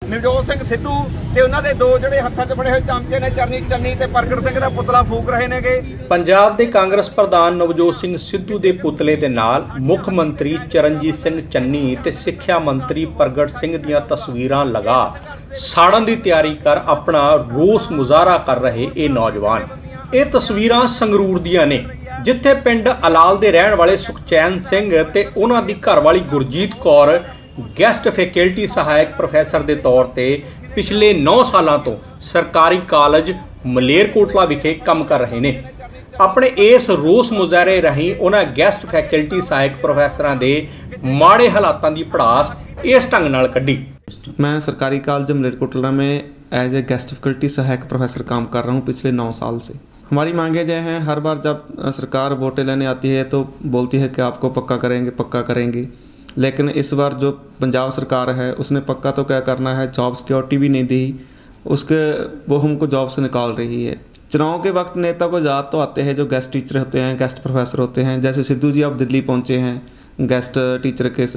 नवजोत सिंह सिद्धू ते उन्हां दे दो ਜਿਹੜੇ ਹੱਥਾਂ 'ਚ ਫੜੇ ਹੋਏ ਚਮਚੇ ਨੇ ਚਰਨੀ ਚੰਨੀ ਤੇ ਪ੍ਰਗਟ ਸਿੰਘ ਦਾ ਪੁਤਲਾ ਫੂਕ ਰਹੇ ਨੇਗੇ। ਪੰਜਾਬ ਦੇ ਕਾਂਗਰਸ ਪ੍ਰਧਾਨ ਨਵਜੋਤ ਸਿੰਘ ਸਿੱਧੂ ਦੇ ਪੁਤਲੇ ਦੇ ਨਾਲ ਮੁੱਖ ਮੰਤਰੀ ਚਰਨਜੀਤ ਸਿੰਘ ਚੰਨੀ ਤੇ ਸਿੱਖਿਆ ਮੰਤਰੀ ਪ੍ਰਗਟ ਸਿੰਘ ਦੀਆਂ ਤਸਵੀਰਾਂ ਲਗਾ ਸਾੜਨ ਦੀ ਤਿਆਰੀ ਕਰ ਆਪਣਾ ਰੋਸ ਮੁਜ਼ਾਹਰਾ ਕਰ ਰਹੇ ਇਹ ਨੌਜਵਾਨ। ਇਹ ਤਸਵੀਰਾਂ ਸੰਗਰੂਰ ਦੀਆਂ ਨੇ, ਜਿੱਥੇ ਪਿੰਡ ਅਲਾਲ ਦੇ ਰਹਿਣ ਵਾਲੇ ਸੁਖਚੈਨ ਸਿੰਘ ਤੇ ਉਹਨਾਂ ਦੀ ਘਰਵਾਲੀ ਗੁਰਜੀਤ ਕੌਰ ਗੈਸਟ ਫੈਕਲਟੀ ਸਹਾਇਕ ਪ੍ਰੋਫੈਸਰ ਦੇ ਤੌਰ ਤੇ ਪਿਛਲੇ 9 ਸਾਲਾਂ ਤੋਂ ਸਰਕਾਰੀ ਕਾਲਜ ਮਲੇਰਕੋਟਲਾ ਵਿਖੇ ਕੰਮ ਕਰ ਰਹੇ ਨੇ। ਆਪਣੇ ਇਸ ਰੋਸ ਮੁਜ਼ਾਹਰੇ ਰਾਹੀਂ ਉਹਨਾਂ ਗੈਸਟ ਫੈਕਲਟੀ ਸਹਾਇਕ ਪ੍ਰੋਫੈਸਰਾਂ ਦੇ ਮਾੜੇ ਹਾਲਾਤਾਂ ਦੀ ਪੜਾਸ ਇਸ ढंग ਨਾਲ ਕੱਢੀ। मैं सरकारी कॉलेज मलेरकोटला में एज ए गेस्ट फैकल्टी सहायक प्रोफेसर काम कर रहा हूँ पिछले 9 साल से। हमारी मांगे जो हैं, हर बार जब सरकार वोटें लेने आती है तो बोलती है कि आपको पक्का करेंगे, लेकिन इस बार जो पंजाब सरकार है उसने पक्का तो क्या करना है, जॉब सिक्योरिटी भी नहीं दी, उसके वो हमको जॉब से निकाल रही है। चुनाव के वक्त नेता को याद तो आते हैं जो गेस्ट टीचर होते हैं, गेस्ट प्रोफेसर होते हैं, जैसे सिद्धू जी अब दिल्ली पहुँचे हैं गेस्ट टीचर के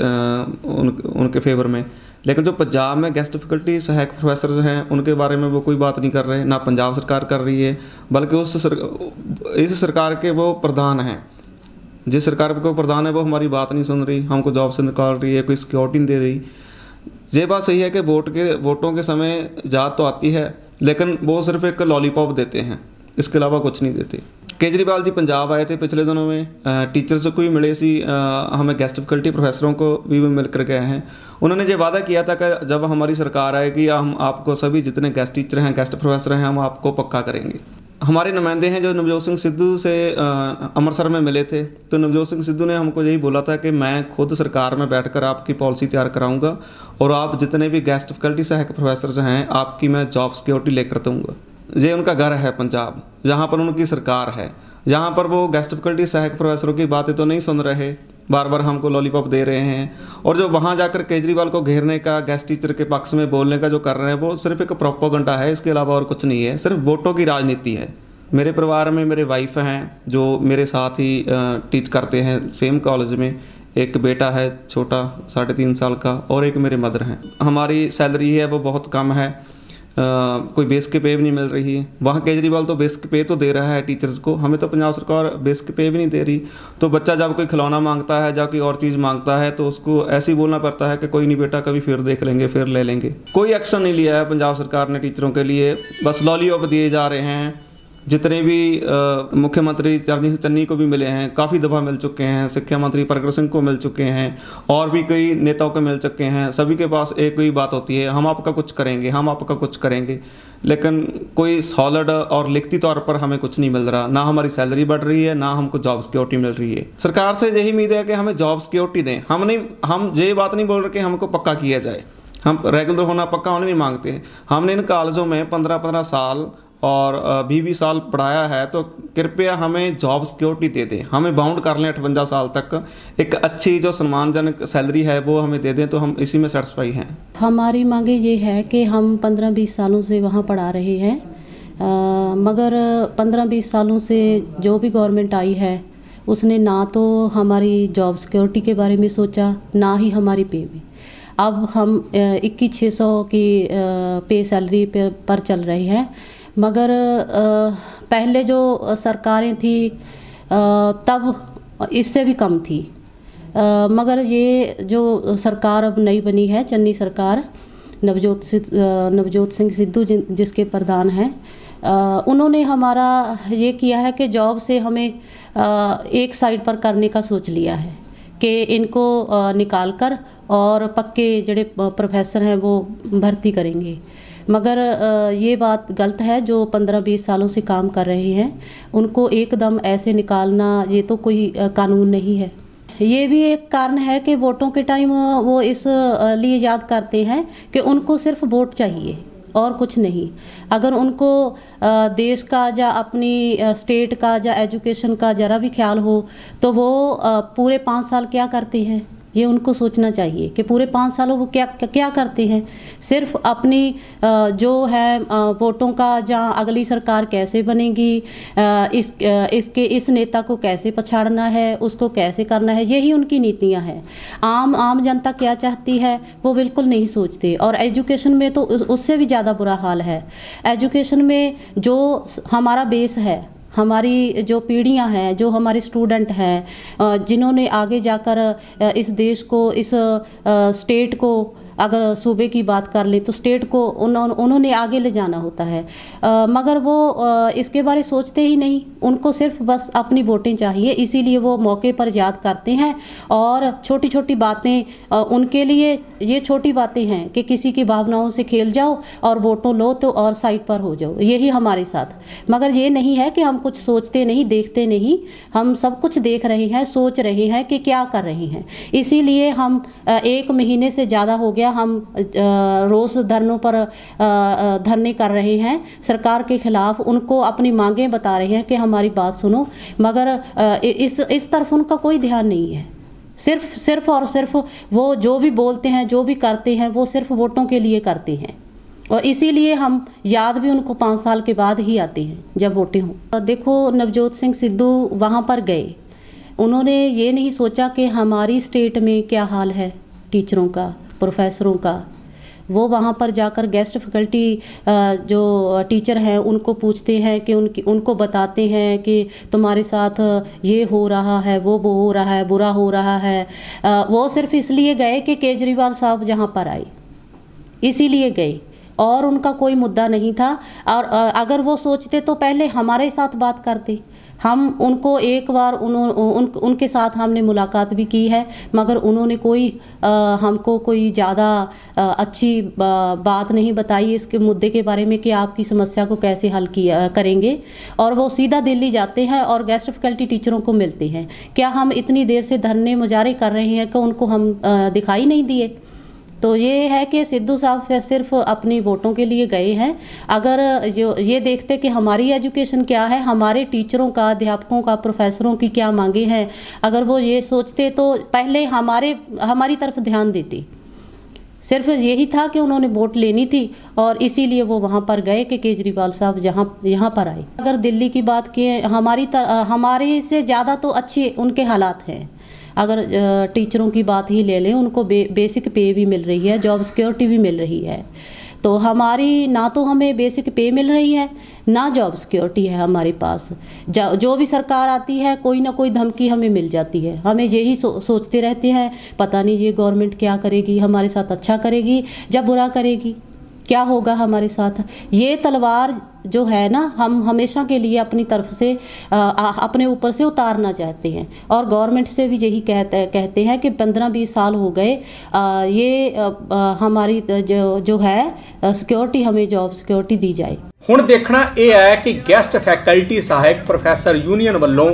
उनके फेवर में, लेकिन जो पंजाब में गेस्ट फैकल्टी सहायक प्रोफेसर हैं उनके बारे में वो कोई बात नहीं कर रहे, ना पंजाब सरकार कर रही है, बल्कि इस सरकार के वो प्रधान हैं। जिस सरकार को प्रधान है वो हमारी बात नहीं सुन रही, हमको जॉब से निकाल रही है, कोई सिक्योरिटी नहीं दे रही। ये बात सही है कि वोटों के समय याद तो आती है, लेकिन वो सिर्फ एक लॉलीपॉप देते हैं, इसके अलावा कुछ नहीं देते। केजरीवाल जी पंजाब आए थे पिछले दिनों में, टीचर्स को भी मिले सी, हमें गेस्ट फैकल्टी प्रोफेसरों को भी मिल कर गए हैं। उन्होंने ये वादा किया था कि जब हमारी सरकार आएगी हम आपको सभी जितने गेस्ट टीचर हैं, गेस्ट प्रोफेसर हैं, हम आपको पक्का करेंगे। हमारे नुमाइंदे हैं जो नवजोत सिंह सिद्धू से अमृतसर में मिले थे, तो नवजोत सिंह सिद्धू ने हमको यही बोला था कि मैं खुद सरकार में बैठकर आपकी पॉलिसी तैयार कराऊंगा और आप जितने भी गेस्ट फैकल्टी सहायक प्रोफेसर हैं आपकी मैं जॉब सिक्योरिटी लेकर दूँगा। ये उनका घर है पंजाब, जहाँ पर उनकी सरकार है, जहाँ पर वो गेस्ट फैकल्टी सहायक प्रोफेसरों की बातें तो नहीं सुन रहे, बार बार हमको लॉलीपॉप दे रहे हैं, और जो वहाँ जाकर केजरीवाल को घेरने का, गेस्ट टीचर के पक्ष में बोलने का जो कर रहे हैं वो सिर्फ एक प्रोपेगेंडा है, इसके अलावा और कुछ नहीं है, सिर्फ वोटों की राजनीति है। मेरे परिवार में मेरे वाइफ हैं जो मेरे साथ ही टीच करते हैं सेम कॉलेज में, एक बेटा है छोटा 3.5 साल का, और एक मेरे मदर हैं। हमारी सैलरी है वो बहुत कम है, कोई बेसिक पे भी नहीं मिल रही है। वहाँ केजरीवाल तो बेसिक पे तो दे रहा है टीचर्स को, हमें तो पंजाब सरकार बेसिक पे भी नहीं दे रही। तो बच्चा जब कोई खिलौना मांगता है, जब कोई और चीज़ मांगता है तो उसको ऐसे ही बोलना पड़ता है कि कोई नहीं बेटा, कभी फिर देख लेंगे, फिर ले लेंगे। कोई एक्शन नहीं लिया है पंजाब सरकार ने टीचरों के लिए, बस लॉलीपॉप दिए जा रहे हैं। जितने भी मुख्यमंत्री चरणजीत सिंह चन्नी को भी मिले हैं, काफ़ी दफ़ा मिल चुके हैं, शिक्षा मंत्री प्रगट सिंह को मिल चुके हैं, और भी कई नेताओं को मिल चुके हैं। सभी के पास एक ही बात होती है, हम आपका कुछ करेंगे, हम आपका कुछ करेंगे, लेकिन कोई सॉलिड और लिखती तौर पर हमें कुछ नहीं मिल रहा। ना हमारी सैलरी बढ़ रही है, ना हमको जॉब सिक्योरिटी मिल रही है। सरकार से यही उम्मीद है कि हमें जॉब सिक्योरिटी दें। हम ये बात नहीं बोल रहे कि हमको पक्का किया जाए, हम रेगुलर होना पक्का होना नहीं मांगते हैं। हमने इन कॉलेजों में 15-15 साल और 20-20 साल पढ़ाया है, तो कृपया हमें जॉब सिक्योरिटी दे दें, हमें बाउंड कर लें 58 साल तक, एक अच्छी जो सम्मानजनक सैलरी है वो हमें दे दें, तो हम इसी में सेटिस्फाई हैं। हमारी मांगे ये है कि हम 15-20 सालों से वहाँ पढ़ा रहे हैं, मगर 15-20 सालों से जो भी गवर्नमेंट आई है उसने ना तो हमारी जॉब सिक्योरिटी के बारे में सोचा, ना ही हमारी पे में। अब हम 21,600 की पे सैलरी पर चल रहे हैं, मगर पहले जो सरकारें थी तब इससे भी कम थी, मगर ये जो सरकार अब नई बनी है, चन्नी सरकार, नवजोत सिंह सिद्धू जिसके प्रधान हैं, उन्होंने हमारा ये किया है कि जॉब से हमें एक साइड पर करने का सोच लिया है कि इनको निकाल कर और पक्के जड़े प्रोफेसर हैं वो भर्ती करेंगे। मगर ये बात गलत है, जो 15-20 सालों से काम कर रहे हैं उनको एकदम ऐसे निकालना ये तो कोई कानून नहीं है। ये भी एक कारण है कि वोटों के टाइम वो इस लिए याद करते हैं कि उनको सिर्फ वोट चाहिए और कुछ नहीं। अगर उनको देश का या अपनी स्टेट का या एजुकेशन का ज़रा भी ख्याल हो तो वो पूरे 5 साल क्या करते हैं, ये उनको सोचना चाहिए कि पूरे 5 सालों वो क्या क्या करते हैं। सिर्फ अपनी जो है वोटों का, जहाँ अगली सरकार कैसे बनेगी, इस नेता को कैसे पछाड़ना है, उसको कैसे करना है, यही उनकी नीतियां हैं। आम जनता क्या चाहती है वो बिल्कुल नहीं सोचते। और एजुकेशन में तो उससे भी ज़्यादा बुरा हाल है। एजुकेशन में जो हमारा बेस है, हमारी जो पीढ़ियां हैं, जो हमारे स्टूडेंट हैं, जिन्होंने आगे जाकर इस देश को, इस स्टेट को, अगर सूबे की बात कर लें तो स्टेट को उन्होंने आगे ले जाना होता है, मगर वो इसके बारे सोचते ही नहीं। उनको सिर्फ बस अपनी वोटें चाहिए, इसीलिए वो मौके पर याद करते हैं। और छोटी छोटी बातें उनके लिए ये छोटी बातें हैं कि किसी की भावनाओं से खेल जाओ और वोटों लो तो और साइड पर हो जाओ, यही हमारे साथ। मगर ये नहीं है कि हम कुछ सोचते नहीं, देखते नहीं, हम सब कुछ देख रहे हैं, सोच रहे हैं कि क्या कर रहे हैं। इसीलिए हम 1 महीने से ज़्यादा हो गया हम रोज़ धरनों पर धरने कर रहे हैं सरकार के खिलाफ। उनको अपनी मांगें बता रहे हैं कि हमारी बात सुनो, मगर इस तरफ उनका कोई ध्यान नहीं है। सिर्फ और सिर्फ वो जो भी बोलते हैं, जो भी करते हैं, वो सिर्फ वोटों के लिए करते हैं। और इसीलिए हम याद भी उनको 5 साल के बाद ही आते हैं जब वोटें हों। देखो, नवजोत सिंह सिद्धू वहाँ पर गए, उन्होंने ये नहीं सोचा कि हमारी स्टेट में क्या हाल है टीचरों का, प्रोफेसरों का। वो वहाँ पर जाकर गेस्ट फैकल्टी जो टीचर हैं उनको पूछते हैं कि उनको बताते हैं कि तुम्हारे साथ ये हो रहा है, वो हो रहा है, बुरा हो रहा है। वो सिर्फ इसलिए गए कि केजरीवाल साहब जहाँ पर आए, इसीलिए गए, और उनका कोई मुद्दा नहीं था। और अगर वो सोचते तो पहले हमारे साथ बात करते। हम उनको एक बार उनके साथ हमने मुलाकात भी की है, मगर उन्होंने हमको कोई ज़्यादा अच्छी बात नहीं बताई इसके मुद्दे के बारे में कि आपकी समस्या को कैसे हल करेंगे। और वो सीधा दिल्ली जाते हैं और गेस्ट फैकल्टी टीचरों को मिलते हैं। क्या हम इतनी देर से धरने मुजाहरे कर रहे हैं कि उनको हम दिखाई नहीं दिए? तो ये है कि सिद्धू साहब सिर्फ अपनी वोटों के लिए गए हैं। अगर ये देखते कि हमारी एजुकेशन क्या है, हमारे टीचरों का, अध्यापकों का, प्रोफेसरों की क्या मांगे हैं, अगर वो ये सोचते तो पहले हमारी तरफ ध्यान देते। सिर्फ यही था कि उन्होंने वोट लेनी थी और इसीलिए वो वहाँ पर गए कि केजरीवाल साहब यहाँ पर आए। अगर दिल्ली की बात की, हमारे से ज़्यादा तो अच्छे उनके हालात हैं। अगर टीचरों की बात ही ले लें, उनको बेसिक पे भी मिल रही है, जॉब सिक्योरिटी भी मिल रही है। तो हमारी ना तो हमें बेसिक पे मिल रही है, ना जॉब सिक्योरिटी है हमारे पास। जो भी सरकार आती है कोई ना कोई धमकी हमें मिल जाती है। हमें यही सोचते रहते हैं, पता नहीं ये गवर्नमेंट क्या करेगी, हमारे साथ अच्छा करेगी या बुरा करेगी, क्या होगा हमारे साथ। ये तलवार जो है ना, हम हमेशा के लिए अपनी तरफ से अपने ऊपर से उतारना चाहते हैं। और गवर्नमेंट से भी यही कहते हैं कि 15-20 साल हो गए, ये हमारी जो है सिक्योरिटी, हमें जॉब सिक्योरिटी दी जाए। ਹੁਣ ਦੇਖਣਾ ਇਹ ਹੈ ਕਿ ਗੈਸਟ ਫੈਕਲਟੀ ਸਹਾਇਕ ਪ੍ਰੋਫੈਸਰ ਯੂਨੀਅਨ ਵੱਲੋਂ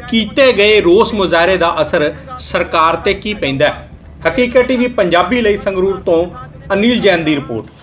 ਕੀਤੇ ਗਏ ਰੋਸ ਮੁਜ਼ਾਹਰੇ ਦਾ ਅਸਰ ਸਰਕਾਰ ਤੇ ਕੀ ਪੈਂਦਾ ਹੈ। ਹਕੀਕਤ ਟੀਵੀ ਪੰਜਾਬੀ ਲਈ ਸੰਗਰੂਰ ਤੋਂ ਅਨਿਲ ਜੈਨ ਦੀ ਰਿਪੋਰਟ।